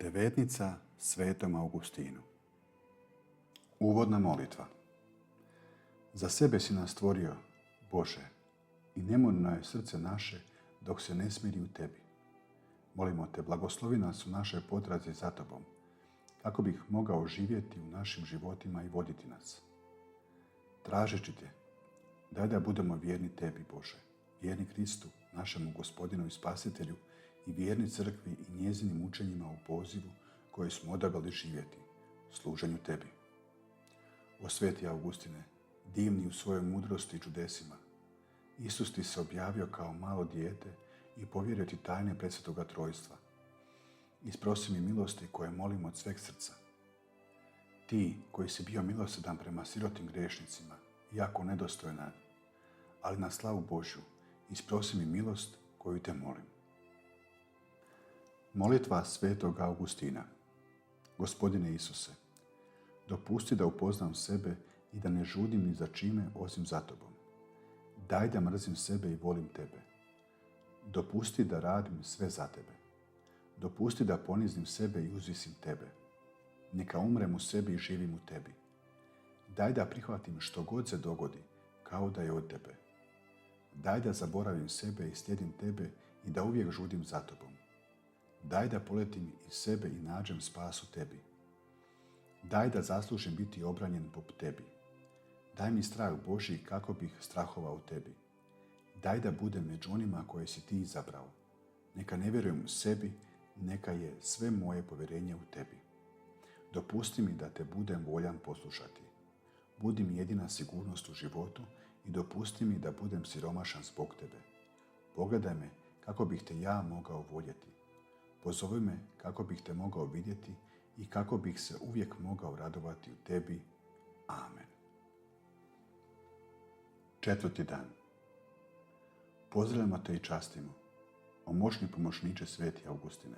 Devetnica Svetom Augustinu. Uvodna molitva. Za sebe si nas stvorio, Bože, i nemorno je srce naše dok se ne smiri u tebi. Molimo te, blagoslovi nas u našoj potrazi za tobom, kako bih mogao živjeti u našim životima i voditi nas. Tražeći te, daj da budemo vjerni tebi, Bože, vjerni Kristu, našemu Gospodinu i Spasitelju, i vjerni crkvi i njezinim učenjima u pozivu koje smo odabrali živjeti, služenju tebi. O sveti Augustine, divni u svojoj mudrosti i čudesima, Isus ti se objavio kao malo dijete i povjerio ti tajne presvetoga trojstva. Isprosi mi milosti koje molim od sveg srca. Ti koji si bio milosrdan prema sirotim grešnicima, jako nedostojan, ali na slavu Božju, isprosi mi milost koju te molim. Molitva svetog Augustina. Gospodine Isuse, dopusti da upoznam sebe i da ne žudim ni za čime osim za tobom. Daj da mrzim sebe i volim tebe. Dopusti da radim sve za tebe. Dopusti da ponizim sebe i uzvisim tebe. Neka umrem u sebi i živim u tebi. Daj da prihvatim što god se dogodi, kao da je od tebe. Daj da zaboravim sebe i slijedim tebe i da uvijek žudim za tobom. Daj da poletim iz sebe i nađem spas u tebi. Daj da zaslužim biti obranjen po tebi. Daj mi strah Božji kako bih strahovao u tebi. Daj da budem među onima koje si ti izabrao. Neka ne vjerujem u sebi, neka je sve moje povjerenje u tebi. Dopusti mi da te budem voljan poslušati. Budi mi jedina sigurnost u životu i dopusti mi da budem siromašan zbog tebe. Pogledaj me kako bih te ja mogao voljeti. Pozovi me kako bih te mogao vidjeti i kako bih se uvijek mogao radovati u tebi. Amen. 4. dan. Pozdravljamo te i častimo, o moćni pomoćniče sveti Augustine.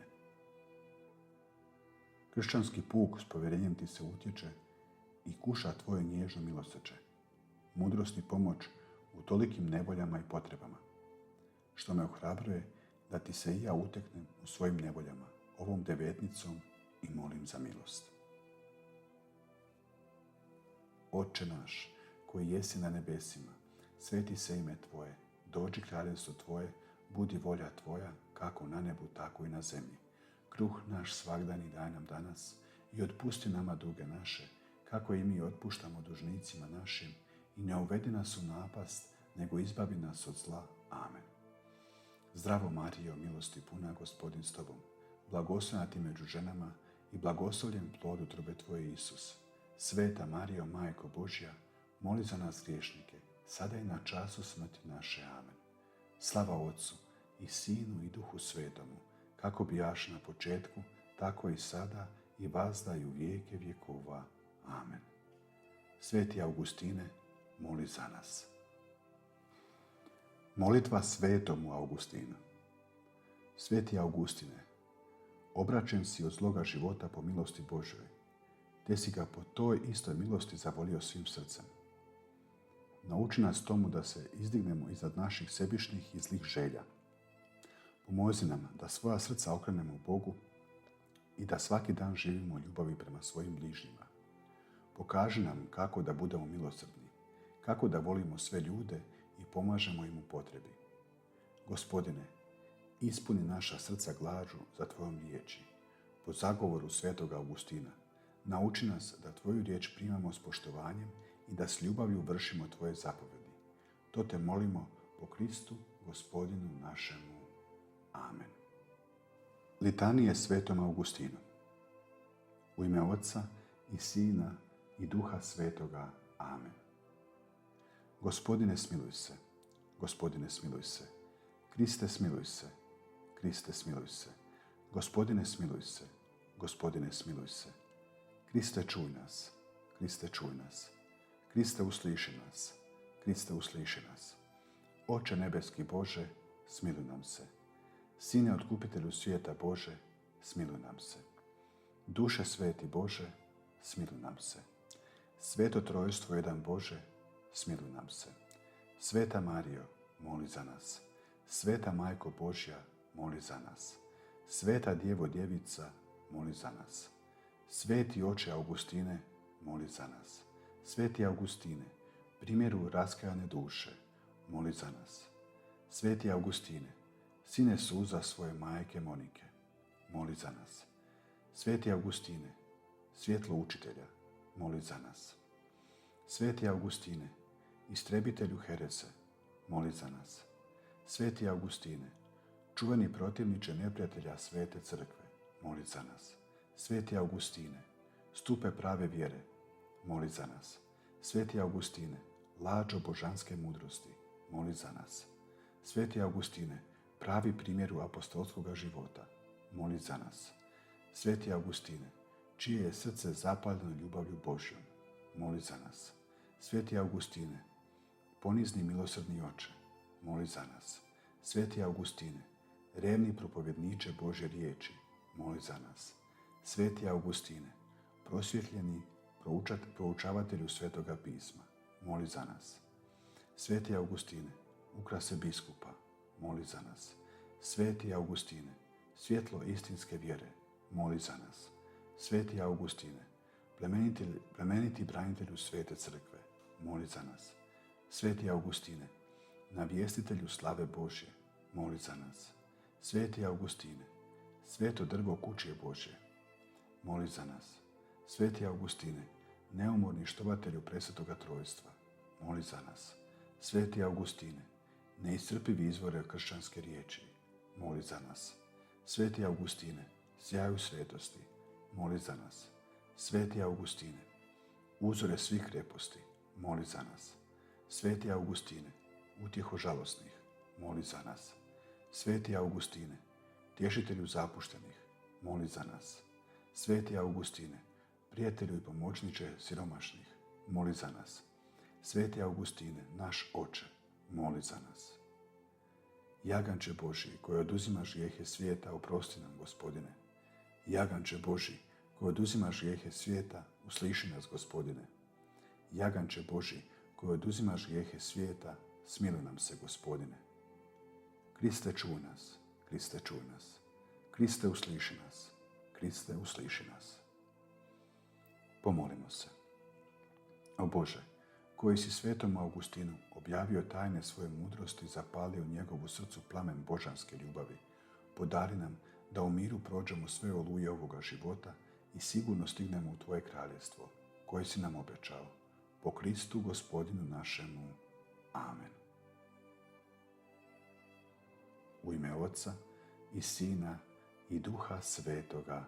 Kršćanski puk s povjerenjem ti se utječe i kuša tvoje nježno milosrđe, mudrost i pomoć u tolikim nevoljama i potrebama, što me ohrabruje da ti se i ja uteknem u svojim nevoljama ovom devetnicom i molim za milost. Oče naš, koji jesi na nebesima, sveti se ime tvoje, dođi kraljevstvo tvoje, budi volja tvoja, kako na nebu, tako i na zemlji. Kruh naš svagdani daj nam danas i otpusti nama duge naše, kako i mi otpuštamo dužnicima našim, i ne uvedi nas u napast, nego izbavi nas od zla. Amen. Zdravo Marijo, milosti puna, Gospodin s tobom, blagoslovljena ti među ženama i blagoslovljen plod utrobe tvoje, Isus. Sveta Marijo, Majko Božja, moli za nas griješnike, sada i na času smrti naše. Amen. Slava Otcu i Sinu i Duhu Svetomu, kako bijaš na početku, tako i sada i vazda i u vijeke vjekova. Amen. Sveti Augustine, moli za nas. Molitva svetomu Augustinu. Sveti Augustine, obraćen si od zloga života po milosti Božjoj, te si ga po toj istoj milosti zavolio svim srcem. Nauči nas tomu da se izdignemo iznad naših sebičnih i zlih želja. Pomozi nam da svoja srca okrenemo Bogu i da svaki dan živimo u ljubavi prema svojim bližnjima. Pokaži nam kako da budemo milosrdni, kako da volimo sve ljude i pomažemo im u potrebi. Gospodine, ispuni naša srca glađu za tvojom riječi. Po zagovoru svetog Augustina, nauči nas da tvoju riječ primamo s poštovanjem i da s ljubavlju vršimo tvoje zapovedi. To te molimo po Kristu, Gospodinu našemu. Amen. Litanije svetom Augustinu. U ime Otca i Sina i Duha Svetoga. Amen. Gospodine, smiluj se. Gospodine, smiluj se. Kriste, smiluj se. Kriste, smiluj se. Gospodine, smiluj se. Gospodine, smiluj se. Kriste, čuj nas. Kriste, čuj nas. Kriste, usliši nas. Kriste, usliši nas. Oče nebeski Bože, smiluj nam se. Sine otkupitelju svijeta Bože, smiluj nam se. Duše sveti Bože, smiluj nam se. Sveto trojstvo jedan Bože, smiluj nam se. Sveta Marijo, moli za nas. Sveta Majko Božja, moli za nas. Sveta Djevo Djevica, moli za nas. Sveti oče Augustine, moli za nas. Sveti Augustine, primjeru raskajane duše, moli za nas. Sveti Augustine, sine suza svoje majke Monike, moli za nas. Sveti Augustine, svjetlo učitelja, moli za nas. Sveti Augustine, istrebitelju herese, moli za nas. Sveti Augustine, čuveni protivniče neprijatelja svete crkve, moli za nas. Sveti Augustine, stupe prave vjere, moli za nas. Sveti Augustine, lađo božanske mudrosti, moli za nas. Sveti Augustine, pravi primjeru apostolskog života, moli za nas. Sveti Augustine, čije je srce zapaljeno ljubavlju Božjom, moli za nas. Sveti Augustine, ponizni milosrdni oče, moli za nas. Sveti Augustine, revni propovjedniče Božje riječi, moli za nas. Sveti Augustine, prosvjetljeni proučavatelju Svetoga pisma, moli za nas. Sveti Augustine, ukrase biskupa, moli za nas. Sveti Augustine, svjetlo istinske vjere, moli za nas. Sveti Augustine, plemeniti branitelju Svete crkve, moli za nas. Sveti Augustine, navjestitelju slave Božje, moli za nas. Sveti Augustine, sveto drvo kuće Božje, moli za nas. Sveti Augustine, neumorni štovatelju presvetoga trojstva, moli za nas. Sveti Augustine, neiscrpivi izvore kršćanske riječi, moli za nas. Sveti Augustine, sjaju svetosti, moli za nas. Sveti Augustine, uzore svih kreposti, moli za nas. Sveti Augustine, utjeho žalosnih, moli za nas. Sveti Augustine, tješitelju zapuštenih, moli za nas. Sveti Augustine, prijatelju i pomoćniče siromašnih, moli za nas. Sveti Augustine, naš oče, moli za nas. Jaganče Božji, koji oduzimaš grijehe svijeta, oprosti nam, Gospodine. Jaganče Božji, koji oduzimaš grijehe svijeta, usliši nas, Gospodine. Jaganče Božji, koji oduzimaš grijehe svijeta, smiluj nam se, Gospodine. Kriste, čuj nas. Kriste, čuj nas. Kriste, usliši nas. Kriste, usliši nas. Pomolimo se. O Bože, koji si svetom Augustinu objavio tajne svoje mudrosti, zapalio njegovu srcu plamen božanske ljubavi, podari nam da u miru prođemo sve oluje ovoga života i sigurno stignemo u Tvoje kraljestvo, koje si nam obećao. Po Kristu Gospodinu našemu. Amen. U ime Oca i Sina i Duha Svetoga.